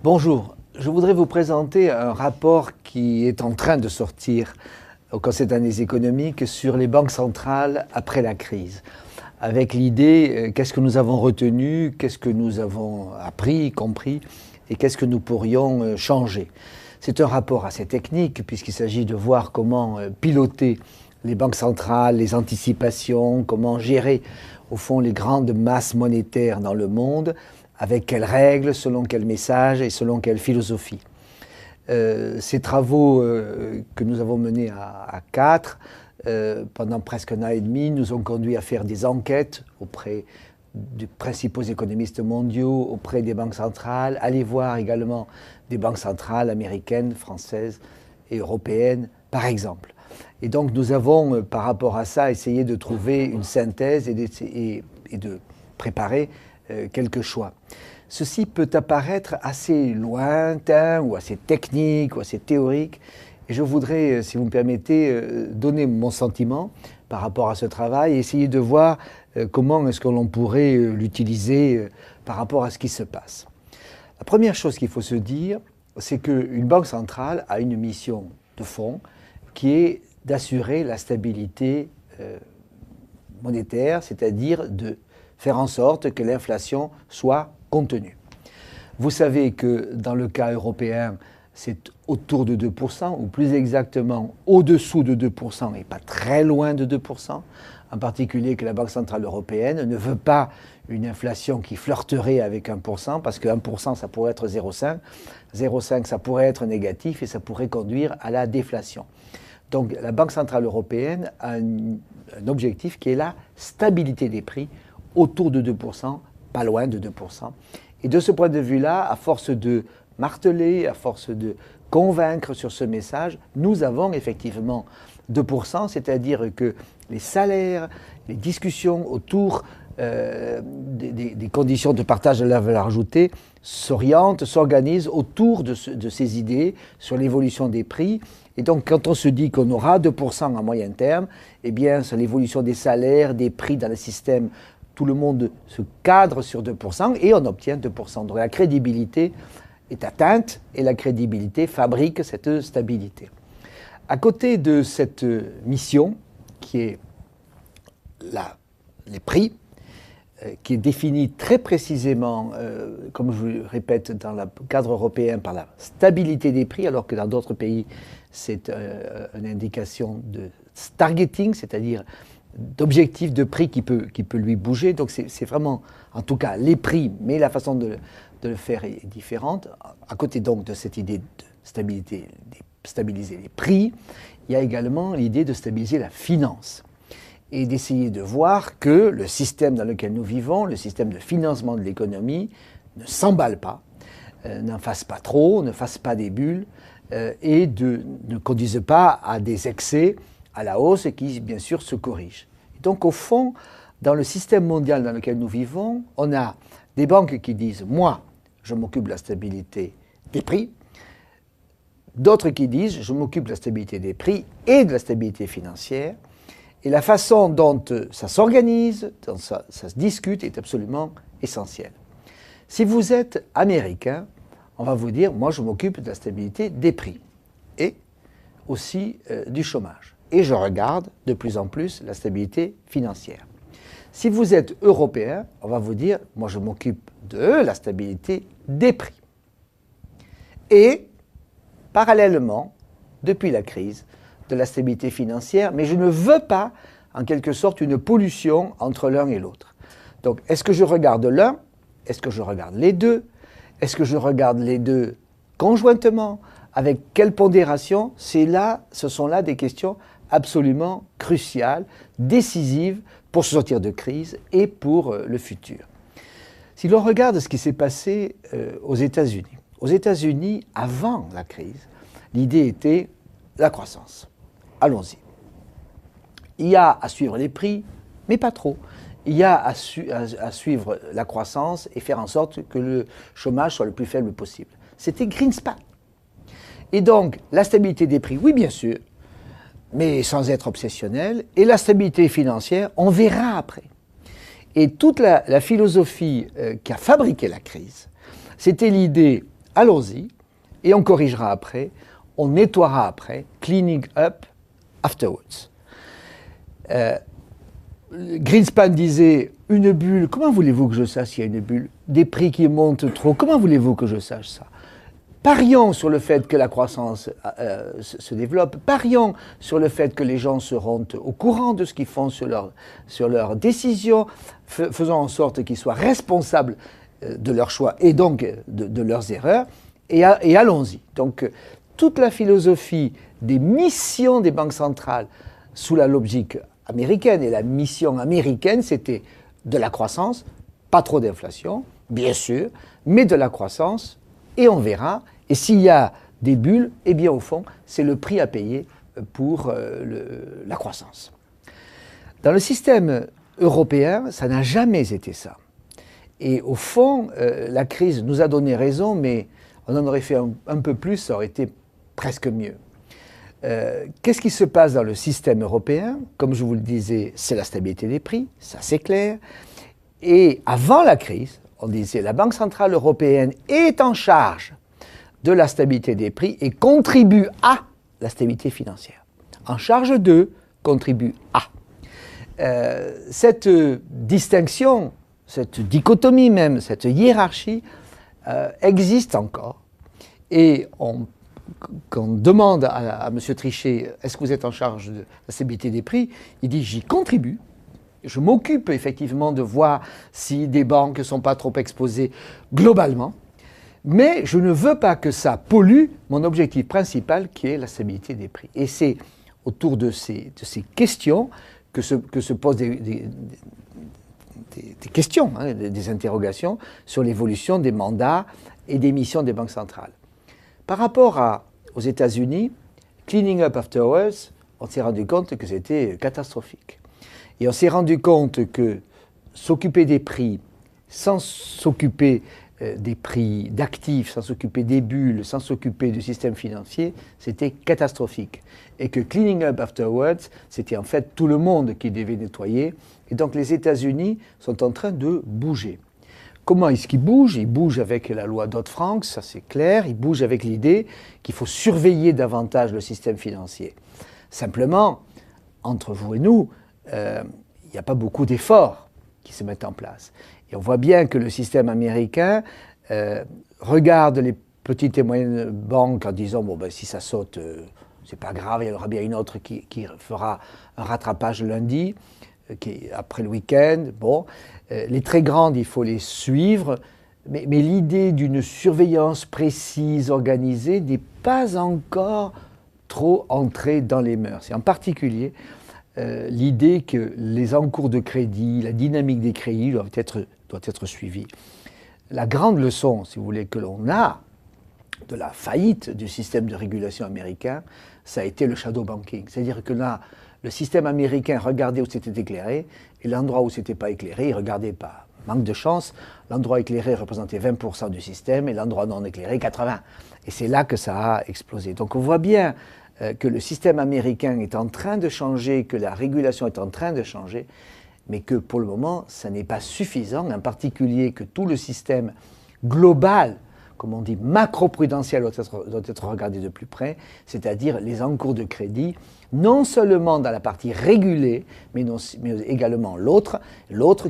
Bonjour, je voudrais vous présenter un rapport qui est en train de sortir au Conseil d'analyse économique sur les banques centrales après la crise. Avec l'idée, qu'est-ce que nous avons retenu, qu'est-ce que nous avons appris, compris, et qu'est-ce que nous pourrions changer. C'est un rapport assez technique, puisqu'il s'agit de voir comment piloter les banques centrales, les anticipations, comment gérer, au fond, les grandes masses monétaires dans le monde, avec quelles règles, selon quel message et selon quelle philosophie. Ces travaux que nous avons menés à quatre, pendant presque un an et demi, nous ont conduit à faire des enquêtes auprès des principaux économistes mondiaux, auprès des banques centrales, aller voir également des banques centrales américaines, françaises et européennes, par exemple. Et donc nous avons, par rapport à ça, essayé de trouver une synthèse et de préparer quelques choix. Ceci peut apparaître assez lointain ou assez technique ou assez théorique. Et je voudrais, si vous me permettez, donner mon sentiment par rapport à ce travail et essayer de voir comment est-ce que l'on pourrait l'utiliser par rapport à ce qui se passe. La première chose qu'il faut se dire, c'est qu'une banque centrale a une mission de fond qui est d'assurer la stabilité monétaire, c'est-à-dire de faire en sorte que l'inflation soit contenue. Vous savez que dans le cas européen, c'est autour de 2%, ou plus exactement au-dessous de 2% et pas très loin de 2%, en particulier que la Banque centrale européenne ne veut pas une inflation qui flirterait avec 1%, parce que 1% ça pourrait être 0,5, 0,5 ça pourrait être négatif et ça pourrait conduire à la déflation. Donc la Banque centrale européenne a un objectif qui est la stabilité des prix autour de 2%, pas loin de 2%. Et de ce point de vue-là, à force de marteler, à force de convaincre sur ce message, nous avons effectivement 2%, c'est-à-dire que les salaires, les discussions autour des conditions de partage de la valeur ajoutée s'orientent, s'organisent autour de ces idées sur l'évolution des prix. Et donc, quand on se dit qu'on aura 2% à moyen terme, eh bien, sur l'évolution des salaires, des prix dans le système, tout le monde se cadre sur 2% et on obtient 2%. Donc, la crédibilité est atteinte et la crédibilité fabrique cette stabilité. À côté de cette mission, qui est les prix, qui est définie très précisément, comme je vous le répète, dans le cadre européen par la stabilité des prix, alors que dans d'autres pays, c'est une indication de targeting, c'est-à-dire d'objectif de prix qui peut lui bouger. Donc c'est vraiment, en tout cas, les prix, mais la façon de le faire est différente. À côté donc de cette idée de stabiliser les prix, il y a également l'idée de stabiliser la finance et d'essayer de voir que le système dans lequel nous vivons, le système de financement de l'économie, ne s'emballe pas, n'en fasse pas trop, ne fasse pas des bulles et ne conduise pas à des excès à la hausse et qui, bien sûr, se corrigent. Et donc, au fond, dans le système mondial dans lequel nous vivons, on a des banques qui disent « moi, je m'occupe de la stabilité des prix », d'autres qui disent « je m'occupe de la stabilité des prix et de la stabilité financière ». Et la façon dont ça s'organise, dont ça se discute est absolument essentielle. Si vous êtes américain, on va vous dire « moi, je m'occupe de la stabilité des prix et aussi du chômage ». Et je regarde de plus en plus la stabilité financière. Si vous êtes européen, on va vous dire « moi, je m'occupe de la stabilité des prix ». Et, parallèlement, depuis la crise, de la stabilité financière, mais je ne veux pas, en quelque sorte, une pollution entre l'un et l'autre. Donc, est-ce que je regarde l'un? Est-ce que je regarde les deux? Est-ce que je regarde les deux conjointement? Avec quelle pondération? Ce sont là des questions absolument cruciales, décisives pour se sortir de crise et pour le futur. Si l'on regarde ce qui s'est passé aux États-Unis, avant la crise, l'idée était la croissance. Allons-y. Il y a à suivre les prix, mais pas trop. Il y a à suivre la croissance et faire en sorte que le chômage soit le plus faible possible. C'était Greenspan. Et donc, la stabilité des prix, oui, bien sûr, mais sans être obsessionnel. Et la stabilité financière, on verra après. Et toute la philosophie qui a fabriqué la crise, c'était l'idée allons-y, et on corrigera après, on nettoiera après, cleaning up afterwards. Greenspan disait, une bulle, comment voulez-vous que je sache s'il y a une bulle? Des prix qui montent trop, comment voulez-vous que je sache ça? Parions sur le fait que la croissance se développe, parions sur le fait que les gens seront au courant de ce qu'ils font sur leurs décisions, faisons en sorte qu'ils soient responsables de leurs choix et donc de leurs erreurs, et allons-y. Donc, toute la philosophie des missions des banques centrales sous la logique américaine, et la mission américaine, c'était de la croissance, pas trop d'inflation, bien sûr, mais de la croissance, et on verra. Et s'il y a des bulles, eh bien au fond, c'est le prix à payer pour la croissance. Dans le système européen, ça n'a jamais été ça. Et au fond, la crise nous a donné raison, mais on en aurait fait un peu plus, ça aurait été presque mieux. Qu'est-ce qui se passe dans le système européen? Comme je vous le disais, c'est la stabilité des prix, ça c'est clair. Et avant la crise, on disait la Banque centrale européenne est en charge de la stabilité des prix et contribue à la stabilité financière. En charge de, contribue à. Cette distinction, cette dichotomie même, cette hiérarchie existe encore. Et quand on demande à M. Trichet, est-ce que vous êtes en charge de la stabilité des prix, il dit, j'y contribue. Je m'occupe effectivement de voir si des banques ne sont pas trop exposées globalement, mais je ne veux pas que ça pollue mon objectif principal qui est la stabilité des prix. Et c'est autour de ces questions que se posent des questions, hein, des interrogations sur l'évolution des mandats et des missions des banques centrales. Par rapport aux États-Unis, cleaning up afterwards, on s'est rendu compte que c'était catastrophique. Et on s'est rendu compte que s'occuper des prix sans s'occuper des prix d'actifs, sans s'occuper des bulles, sans s'occuper du système financier, c'était catastrophique. Et que cleaning up afterwards, c'était en fait tout le monde qui devait nettoyer. Et donc les États-Unis sont en train de bouger. Comment est-ce qu'ils bougent? Ils bougent avec la loi Dodd-Frank, ça c'est clair. Ils bougent avec l'idée qu'il faut surveiller davantage le système financier. Simplement, entre vous et nous, il n'y a pas beaucoup d'efforts qui se mettent en place. Et on voit bien que le système américain regarde les petites et moyennes banques en disant bon, ben, si ça saute, c'est pas grave, il y en aura bien une autre qui fera un rattrapage lundi, après le week-end. Bon, les très grandes, il faut les suivre, mais l'idée d'une surveillance précise, organisée, n'est pas encore trop entrée dans les mœurs. Et en particulier, l'idée que les encours de crédit, la dynamique des crédits doit être suivie. La grande leçon, si vous voulez, que l'on a de la faillite du système de régulation américain, ça a été le shadow banking. C'est-à-dire que là, le système américain regardait où c'était éclairé, et l'endroit où c'était pas éclairé, il ne regardait pas. Manque de chance, l'endroit éclairé représentait 20% du système, et l'endroit non éclairé, 80%. Et c'est là que ça a explosé. Donc on voit bien que le système américain est en train de changer, que la régulation est en train de changer, mais que pour le moment, ça n'est pas suffisant, en particulier que tout le système global, comme on dit, macro-prudentiel doit être regardé de plus près, c'est-à-dire les encours de crédit, non seulement dans la partie régulée, mais également l'autre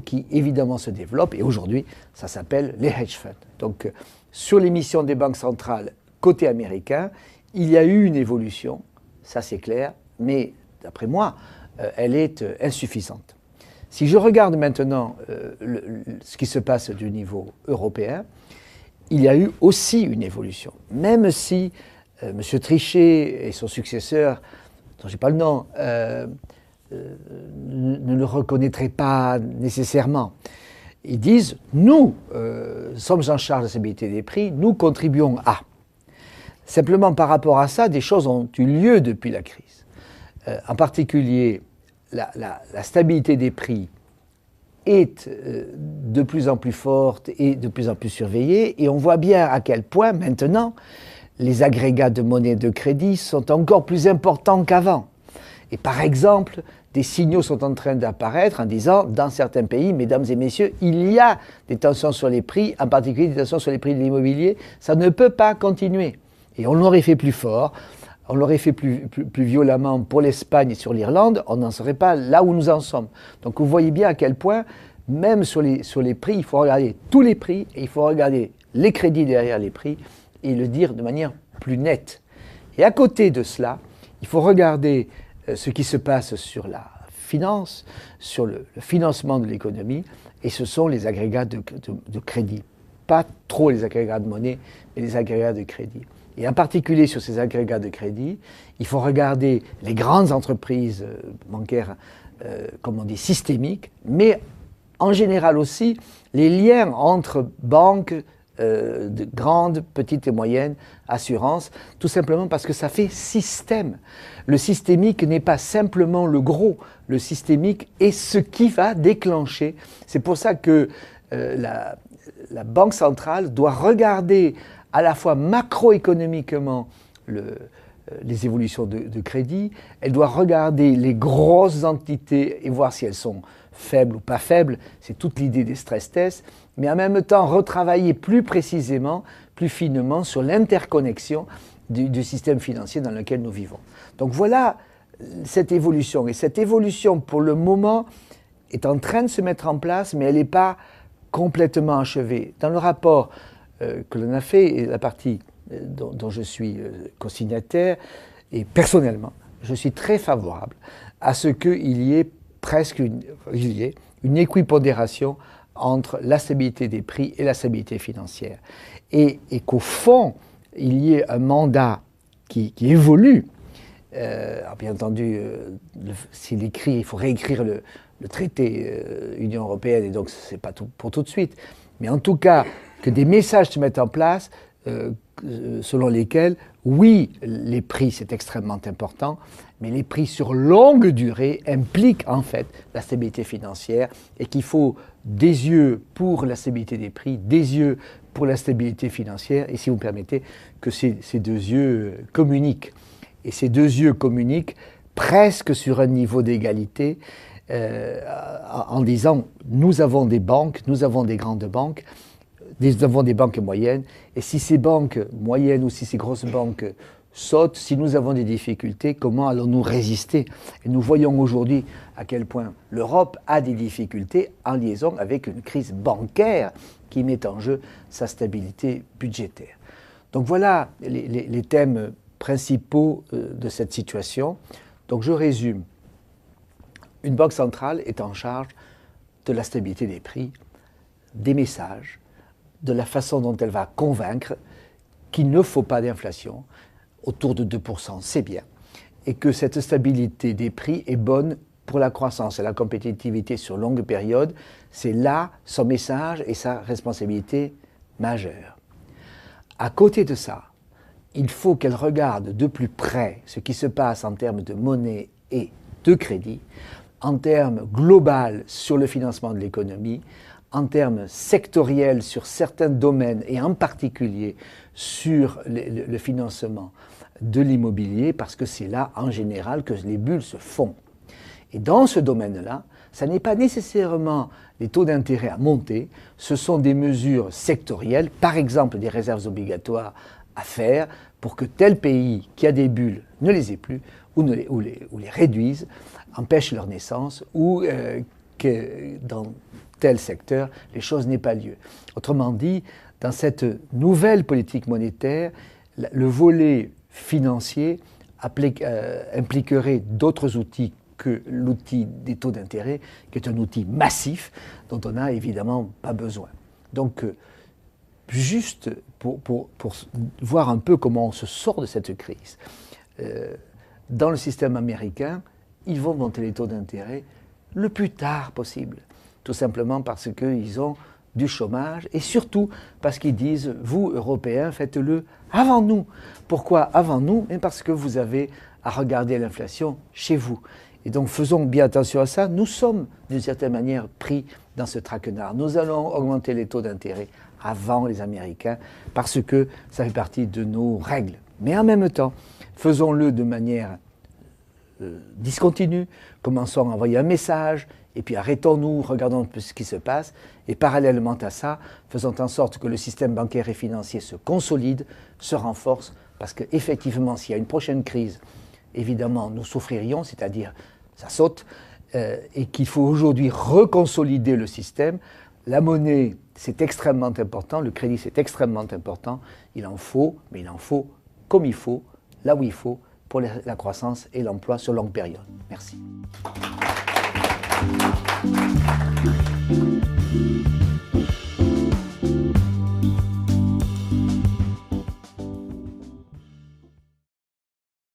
qui évidemment se développe, et aujourd'hui, ça s'appelle les hedge funds. Donc, sur l'émission des banques centrales côté américain, il y a eu une évolution, ça c'est clair, mais d'après moi, elle est insuffisante. Si je regarde maintenant ce qui se passe du niveau européen, il y a eu aussi une évolution. Même si M. Trichet et son successeur, dont je n'ai pas le nom, ne le reconnaîtraient pas nécessairement. Ils disent, nous sommes en charge de la stabilité des prix, nous contribuons à. Simplement par rapport à ça, des choses ont eu lieu depuis la crise. En particulier, la stabilité des prix est de plus en plus forte et de plus en plus surveillée, et on voit bien à quel point maintenant les agrégats de monnaie de crédit sont encore plus importants qu'avant. Et par exemple, des signaux sont en train d'apparaître en disant, dans certains pays, mesdames et messieurs, il y a des tensions sur les prix, en particulier des tensions sur les prix de l'immobilier, ça ne peut pas continuer. Et on l'aurait fait plus fort, on l'aurait fait plus violemment pour l'Espagne et sur l'Irlande, on n'en serait pas là où nous en sommes. Donc vous voyez bien à quel point, même sur les prix, il faut regarder tous les prix, et il faut regarder les crédits derrière les prix, et le dire de manière plus nette. Et à côté de cela, il faut regarder ce qui se passe sur la finance, sur le financement de l'économie, et ce sont les agrégats de crédit. Pas trop les agrégats de monnaie, mais les agrégats de crédit. Et en particulier sur ces agrégats de crédit, il faut regarder les grandes entreprises bancaires, comme on dit, systémiques, mais en général aussi les liens entre banques, de grandes, petites et moyennes assurances, tout simplement parce que ça fait système. Le systémique n'est pas simplement le gros, le systémique est ce qui va déclencher. C'est pour ça que la Banque centrale doit regarder à la fois macroéconomiquement les évolutions de crédit, elle doit regarder les grosses entités et voir si elles sont faibles ou pas faibles, c'est toute l'idée des stress tests, mais en même temps retravailler plus précisément, plus finement sur l'interconnexion du système financier dans lequel nous vivons. Donc voilà cette évolution, et cette évolution pour le moment est en train de se mettre en place, mais elle n'est pas complètement achevée. Dans le rapport que l'on a fait, et la partie dont je suis co-signataire, et personnellement, je suis très favorable à ce qu'il y ait presque une équipondération entre la stabilité des prix et la stabilité financière. Et qu'au fond, il y ait un mandat qui évolue. Alors bien entendu, s'il écrit, il faut réécrire le traité Union européenne, et donc ce n'est pas tout pour tout de suite. Mais en tout cas, que des messages se mettent en place selon lesquels, oui, les prix, c'est extrêmement important, mais les prix sur longue durée impliquent en fait la stabilité financière, et qu'il faut des yeux pour la stabilité des prix, des yeux pour la stabilité financière, et si vous me permettez, que ces deux yeux communiquent. Et ces deux yeux communiquent presque sur un niveau d'égalité, en disant, nous avons des banques, nous avons des grandes banques, nous avons des banques moyennes, et si ces banques moyennes ou si ces grosses banques sautent, si nous avons des difficultés, comment allons-nous résister? Et nous voyons aujourd'hui à quel point l'Europe a des difficultés en liaison avec une crise bancaire qui met en jeu sa stabilité budgétaire. Donc voilà les thèmes principaux de cette situation. Donc je résume. Une banque centrale est en charge de la stabilité des prix, des messages, de la façon dont elle va convaincre qu'il ne faut pas d'inflation, autour de 2%, c'est bien, et que cette stabilité des prix est bonne pour la croissance et la compétitivité sur longue période. C'est là son message et sa responsabilité majeure. À côté de ça, il faut qu'elle regarde de plus près ce qui se passe en termes de monnaie et de crédit, en termes global sur le financement de l'économie, en termes sectoriels sur certains domaines et en particulier sur le financement de l'immobilier, parce que c'est là en général que les bulles se font. Et dans ce domaine-là, ça n'est pas nécessairement les taux d'intérêt à monter, ce sont des mesures sectorielles, par exemple des réserves obligatoires à faire pour que tel pays qui a des bulles ne les ait plus ou les réduise, empêche leur naissance ou que dans tel secteur, les choses n'aient pas lieu. Autrement dit, dans cette nouvelle politique monétaire, le volet financier impliquerait d'autres outils que l'outil des taux d'intérêt, qui est un outil massif dont on n'a évidemment pas besoin. Donc, juste pour voir un peu comment on se sort de cette crise, dans le système américain, ils vont monter les taux d'intérêt le plus tard possible, tout simplement parce qu'ils ont du chômage et surtout parce qu'ils disent, vous, Européens, faites-le avant nous. Pourquoi avant nous? Parce que vous avez à regarder l'inflation chez vous. Et donc faisons bien attention à ça. Nous sommes d'une certaine manière pris dans ce traquenard. Nous allons augmenter les taux d'intérêt avant les Américains parce que ça fait partie de nos règles. Mais en même temps, faisons-le de manière discontinue, commençons à envoyer un message, et puis arrêtons-nous, regardons un peu ce qui se passe, et parallèlement à ça, faisons en sorte que le système bancaire et financier se consolide, se renforce, parce qu'effectivement, s'il y a une prochaine crise, évidemment, nous souffririons, c'est-à-dire ça saute, et qu'il faut aujourd'hui reconsolider le système. La monnaie, c'est extrêmement important, le crédit, c'est extrêmement important, il en faut, mais il en faut comme il faut, là où il faut, pour la croissance et l'emploi sur longue période. Merci.